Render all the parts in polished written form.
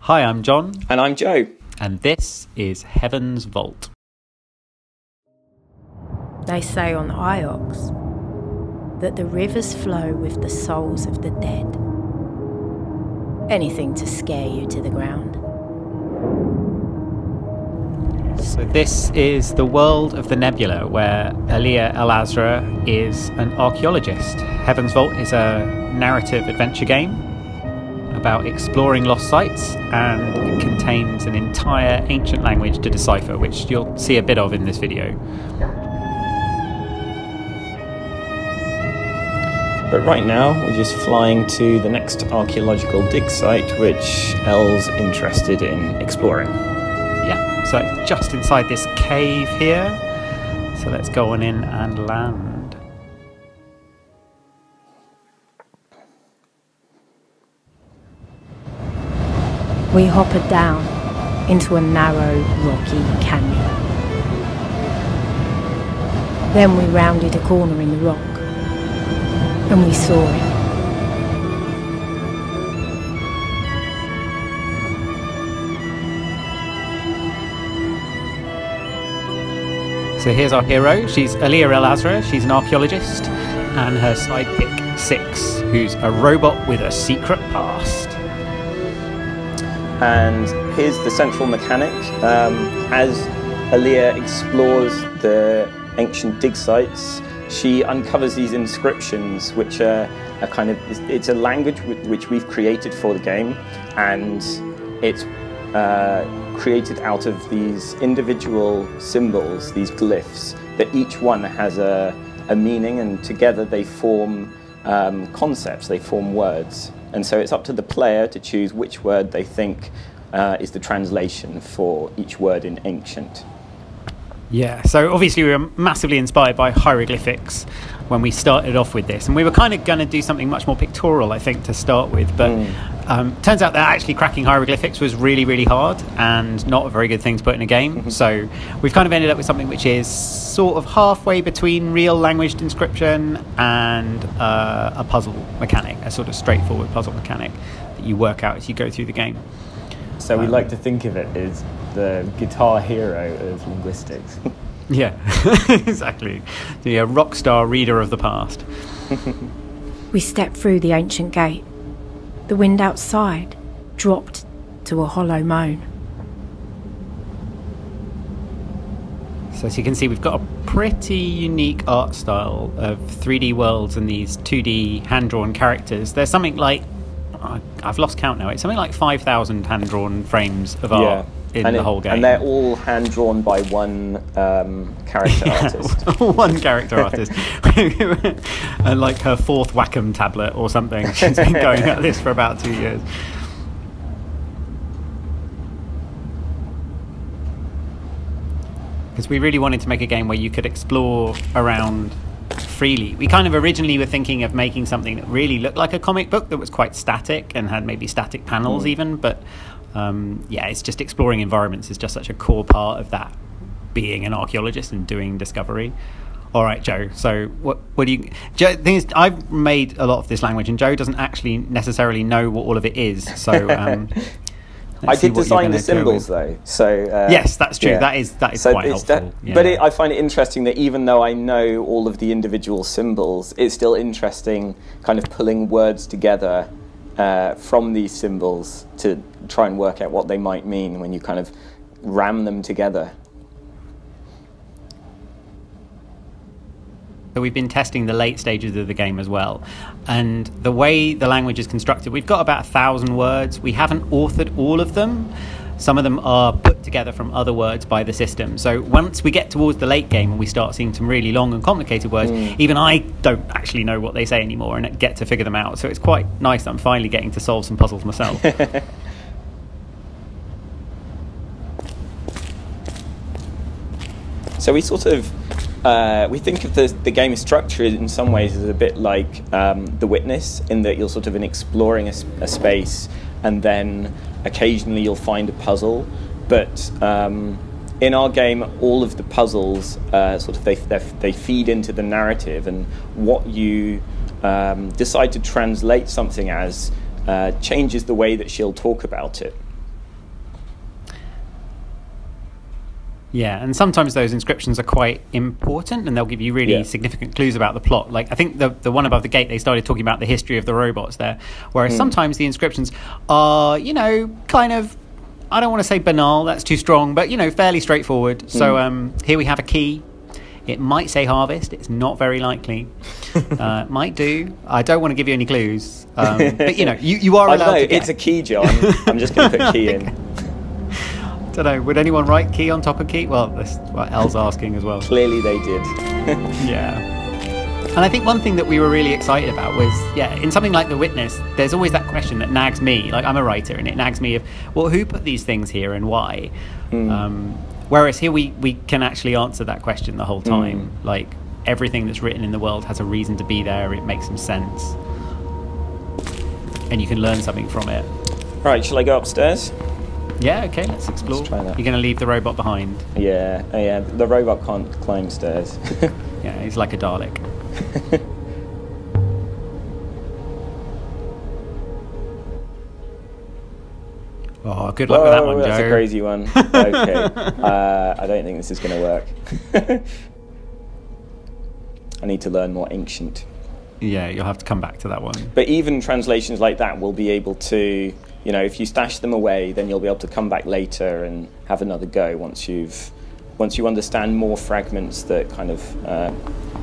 Hi, I'm John. And I'm Joe. And this is Heaven's Vault. They say on Iox that the rivers flow with the souls of the dead. Anything to scare you to the ground. So this is the world of the Nebula, where Aliyah El-Azra is an archaeologist. Heaven's Vault is a narrative adventure game about exploring lost sites, and it contains an entire ancient language to decipher, which you'll see a bit of in this video. But right now, we're just flying to the next archaeological dig site, which Elle's interested in exploring. Yeah, so it's just inside this cave here. So let's go on in and land. We hoppered down into a narrow, rocky canyon. Then we rounded a corner in the rock, and we saw it. So here's our hero. She's Aliyah El-Azra. She's an archaeologist, and her sidekick, Six, who's a robot with a secret past. And here's the central mechanic. As Aliyah explores the ancient dig sites, she uncovers these inscriptions, which are a kind of, it's a language which we've created for the game, and it's created out of these individual symbols, these glyphs, that each one has a meaning, and together they form concepts, they form words. And so it's up to the player to choose which word they think is the translation for each word in ancient. Yeah, so obviously we were massively inspired by hieroglyphics when we started off with this, and we were kind of going to do something much more pictorial, I think, to start with, but turns out that actually cracking hieroglyphics was really, really hard and not a very good thing to put in a game. So we've kind of ended up with something which is sort of halfway between real language inscription and a puzzle mechanic, a sort of straightforward puzzle mechanic that you work out as you go through the game. So we like to think of it as the Guitar Hero of linguistics. Yeah, exactly. The rock star reader of the past. We stepped through the ancient gate. The wind outside dropped to a hollow moan. So as you can see, we've got a pretty unique art style of 3D worlds and these 2D hand-drawn characters. There's something like, I've lost count now, it's something like 5,000 hand-drawn frames of art in the whole game. And they're all hand-drawn by one character artist. One character artist. And like her fourth Wacom tablet or something. She's been going at this for about 2 years. Because we really wanted to make a game where you could explore around freely. We kind of originally were thinking of making something that really looked like a comic book that was quite static and had maybe static panels even, but yeah, it's just exploring environments is just such a core part of that, being an archaeologist and doing discovery. All right, Joe, so what do you... Joe, the thing is, I've made a lot of this language and Joe doesn't actually necessarily know what all of it is, so... I did design the symbols though, so yes, that's true. Yeah. That is so quite helpful. But I find it interesting that even though I know all of the individual symbols, it's still interesting kind of pulling words together from these symbols to try and work out what they might mean when you kind of ram them together. So we've been testing the late stages of the game as well, and the way the language is constructed, we've got about 1,000 words. We haven't authored all of them. Some of them are put together from other words by the system. So once we get towards the late game and we start seeing some really long and complicated words, even I don't actually know what they say anymore and get to figure them out. So it's quite nice that I'm finally getting to solve some puzzles myself. So we sort of we think of the game is structured in some ways as a bit like The Witness, in that you're sort of exploring a space, and then occasionally you'll find a puzzle. But in our game, all of the puzzles sort of they feed into the narrative, and what you decide to translate something as changes the way that she'll talk about it. Yeah, and sometimes those inscriptions are quite important, and they'll give you really Yeah. significant clues about the plot. Like, I think the one above the gate, they started talking about the history of the robots there, whereas sometimes the inscriptions are, you know, kind of, I don't want to say banal, that's too strong, but, you know, fairly straightforward. So here we have a key. It might say harvest. It's not very likely. Might do. I don't want to give you any clues. But, you know, you are I allowed don't know, to guess. it's a key, John. I'm just going to put key in. Don't know. Would anyone write key on top of key? Well, that's what Elle's asking as well. Clearly they did. Yeah. And I think one thing that we were really excited about was, yeah, in something like The Witness, there's always that question that nags me. Like, I'm a writer, and it nags me of, well, who put these things here and why? Whereas here we can actually answer that question the whole time. Like, everything that's written in the world has a reason to be there. It makes some sense. And you can learn something from it. Right, shall I go upstairs? Yeah, okay, let's explore. Let's try that. You're going to leave the robot behind. Yeah, yeah. The robot can't climb stairs. Yeah, he's like a Dalek. Oh, good luck with that one, Joe. That's a crazy one. Okay. I don't think this is going to work. I need to learn more ancient. Yeah, you'll have to come back to that one. But even translations like that will be able to, you know, if you stash them away, then you'll be able to come back later and have another go once you understand more fragments that kind of,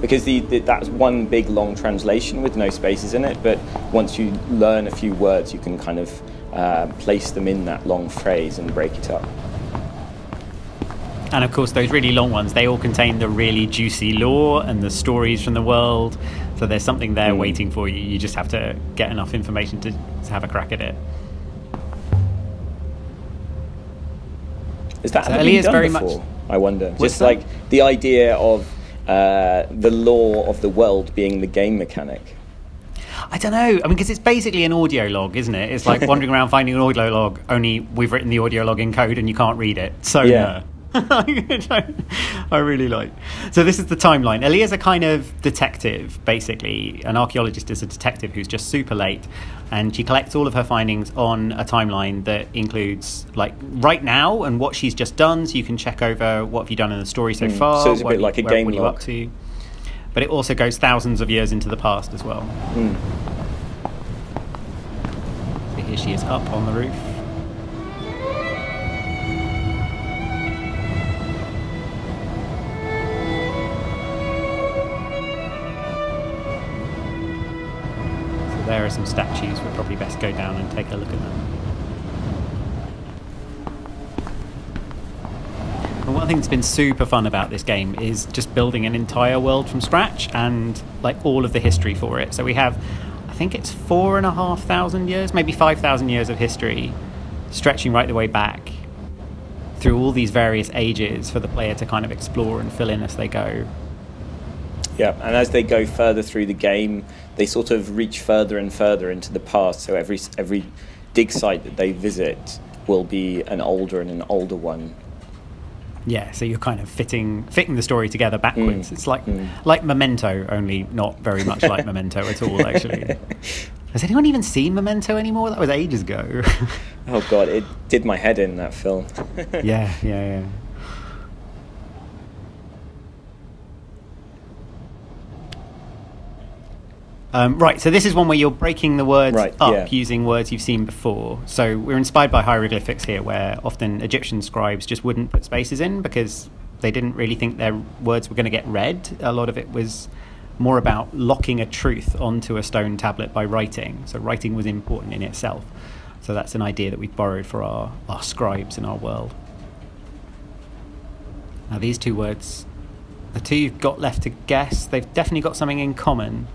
because that's one big long translation with no spaces in it, but once you learn a few words, you can kind of place them in that long phrase and break it up. And of course, those really long ones, they all contain the really juicy lore and the stories from the world. So there's something there waiting for you. You just have to get enough information to have a crack at it. Is that So ever Ellie been is done very before? much- I wonder. What's Just that? like the idea of the lore of the world being the game mechanic. I don't know. I mean, because it's basically an audio log, isn't it? It's like wandering around finding an audio log, only we've written the audio log in code and you can't read it. So, Yeah. I really like. So this is the timeline. Elia's a kind of detective, basically. An archaeologist is a detective who's just super late, and she collects all of her findings on a timeline that includes, like, right now and what she's just done, so you can check over what have you done in the story so far. So it's a bit like a game what are you log. up to. But it also goes thousands of years into the past as well. So here she is up on the roof. So there are some statues. We'd probably best go down and take a look at them. And one thing that's been super fun about this game is just building an entire world from scratch and like all of the history for it. So we have, I think it's 4,500 years, maybe 5,000 years of history, stretching right the way back through all these various ages for the player to kind of explore and fill in as they go. Yeah, and as they go further through the game, they sort of reach further and further into the past. So every dig site that they visit will be an older and an older one. Yeah, so you're kind of fitting the story together backwards. It's like Memento, only not very much like Memento at all, actually. Has anyone even seen Memento anymore? That was ages ago. Oh god, it did my head in, that film. Yeah. Right, so this is one where you're breaking the words up using words you've seen before. So we're inspired by hieroglyphics here, where often Egyptian scribes just wouldn't put spaces in because they didn't really think their words were going to get read. A lot of it was more about locking a truth onto a stone tablet by writing. So writing was important in itself. So that's an idea that we've borrowed for our scribes in our world. Now these two words, the two you've got left to guess, they've definitely got something in common.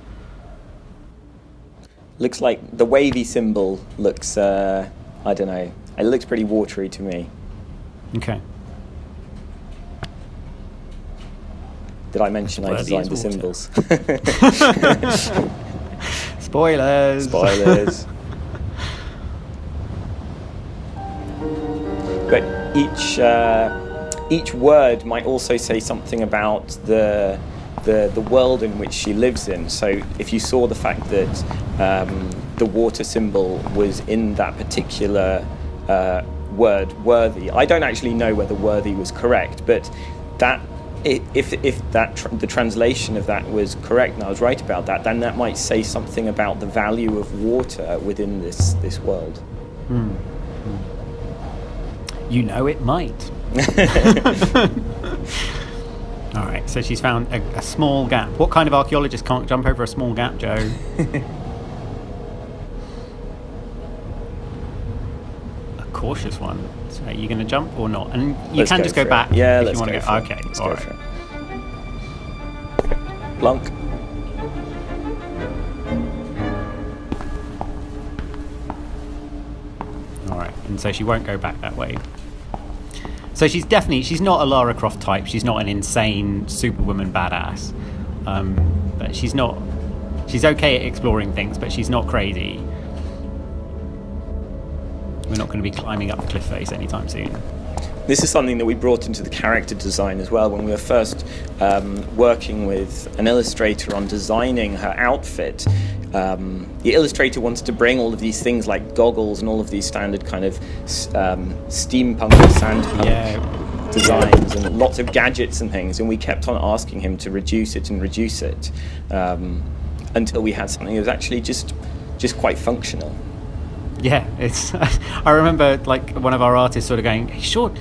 Looks like the wavy symbol looks, I don't know, it looks pretty watery to me. Okay. Did I mention I designed the symbols? Spoilers! Spoilers. But each word might also say something about the world in which she lives in. So if you saw the fact that the water symbol was in that particular word worthy. I don't actually know whether worthy was correct, but that if the translation of that was correct and I was right about that, then that might say something about the value of water within this world. You know, it might. All right, so she's found a small gap. What kind of archaeologist can't jump over a small gap, Joe? A cautious one. So are you going to jump or not? And you can just go back if you want to go. Okay, all right. Plunk. All right, and so she won't go back that way. So she's not a Lara Croft type. She's not an insane superwoman badass. But she's okay at exploring things, but she's not crazy. We're not going to be climbing up the cliff face anytime soon. This is something that we brought into the character design as well when we were first working with an illustrator on designing her outfit. The illustrator wanted to bring all of these things like goggles and all of these standard kind of steampunk or sandpunk designs and lots of gadgets and things, and we kept on asking him to reduce it until we had something that was actually just quite functional. Yeah, it's. I remember like one of our artists sort of going, "Are you sure?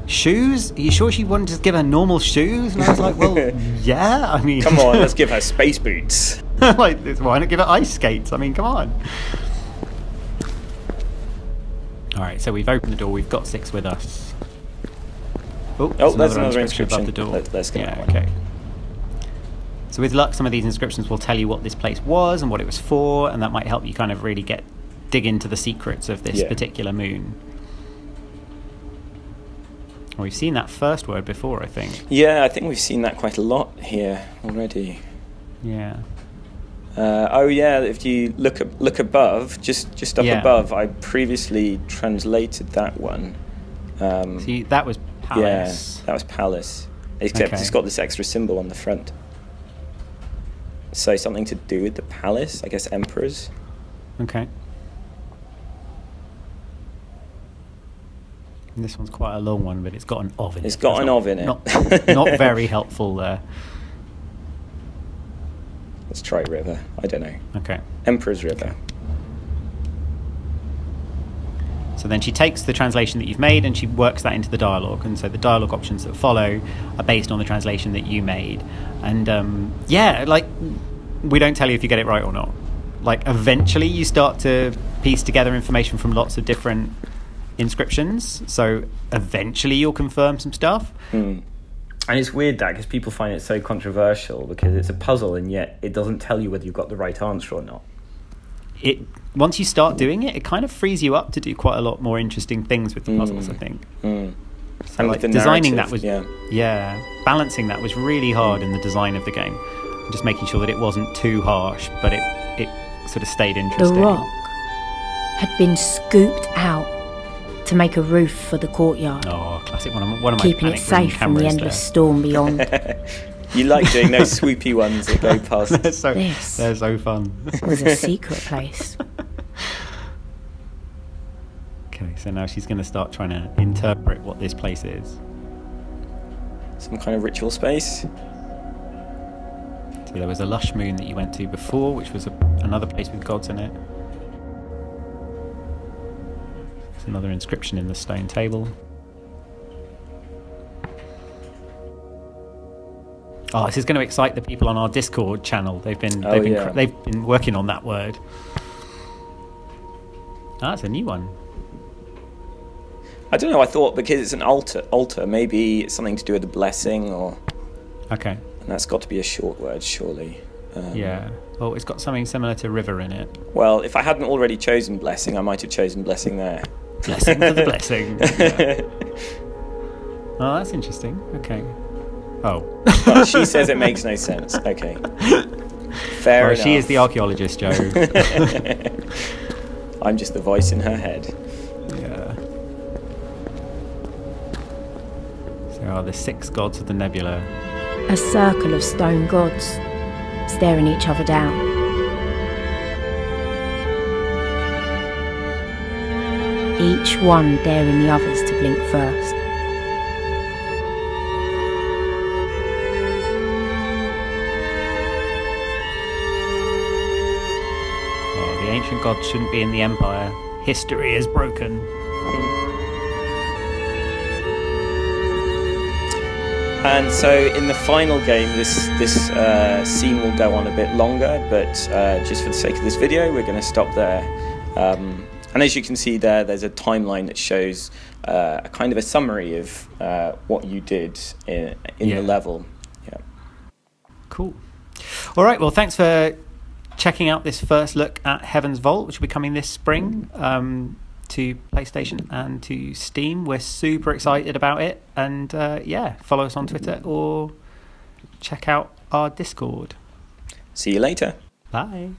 Shoes? Are you sure she wanted to give her normal shoes?" And I was like, "Well, yeah. I mean, come on, let's give her space boots." Like, why not give her ice skates? I mean, come on. All right, so we've opened the door. We've got 6 with us. Oh, there's another inscription above the door. Let's go. Yeah, okay. So with luck, some of these inscriptions will tell you what this place was and what it was for, and that might help you kind of really dig into the secrets of this particular moon. Well, we've seen that first word before, I think. Yeah, I think we've seen that quite a lot here already. Yeah. If you look above, just up above, I previously translated that one. See, that was palace. Yeah, that was palace. Except it's got this extra symbol on the front. So something to do with the palace, I guess emperors. Okay. And this one's quite a long one, but it's got an ov in it. It's got an ov in it. Not very helpful there. Let's try river. I don't know. Okay. Emperor's River. Okay. So then she takes the translation that you've made and she works that into the dialogue. And so the dialogue options that follow are based on the translation that you made. And like, we don't tell you if you get it right or not. Like, eventually you start to piece together information from lots of different inscriptions. So eventually you'll confirm some stuff. And it's weird that because people find it so controversial because it's a puzzle and yet it doesn't tell you whether you've got the right answer or not. Once you start doing it, it kind of frees you up to do quite a lot more interesting things with the puzzles, I think. And like the designing that narrative, was balancing that was really hard in the design of the game. Just making sure that it wasn't too harsh, but it sort of stayed interesting. The rock had been scooped out to make a roof for the courtyard. Oh, classic one of my keeping it safe from the endless storm beyond. You like doing those swoopy ones that go past. They're so fun. Was a secret place. Okay, so now she's going to start trying to interpret what this place is. Some kind of ritual space. So there was a lush moon that you went to before, which was another place with gods in it. There's another inscription in the stone table. Oh, this is going to excite the people on our Discord channel. They've been working on that word. That's a new one. I don't know. I thought because it's an altar, maybe it's something to do with a blessing, or. Okay. And that's got to be a short word, surely. Yeah. Oh, it's got something similar to river in it. Well, if I hadn't already chosen blessing, I might have chosen blessing there. Blessing for the blessing. Yeah. Oh, that's interesting. Okay. Oh. Well, she says it makes no sense. Okay. Fair enough. She is the archaeologist, Joe. I'm just the voice in her head. Yeah. So are the 6 gods of the nebula. A circle of stone gods, staring each other down. each one daring the others to blink first. Oh, the ancient gods shouldn't be in the Empire. History is broken. And so in the final game, this scene will go on a bit longer, but just for the sake of this video, we're going to stop there. And as you can see there, there's a timeline that shows a kind of a summary of what you did in the level. Yeah. Cool. All right, well, thanks for checking out this first look at Heaven's Vault, which will be coming this spring to PlayStation and to Steam. We're super excited about it, and follow us on Twitter or check out our Discord. See you later. Bye.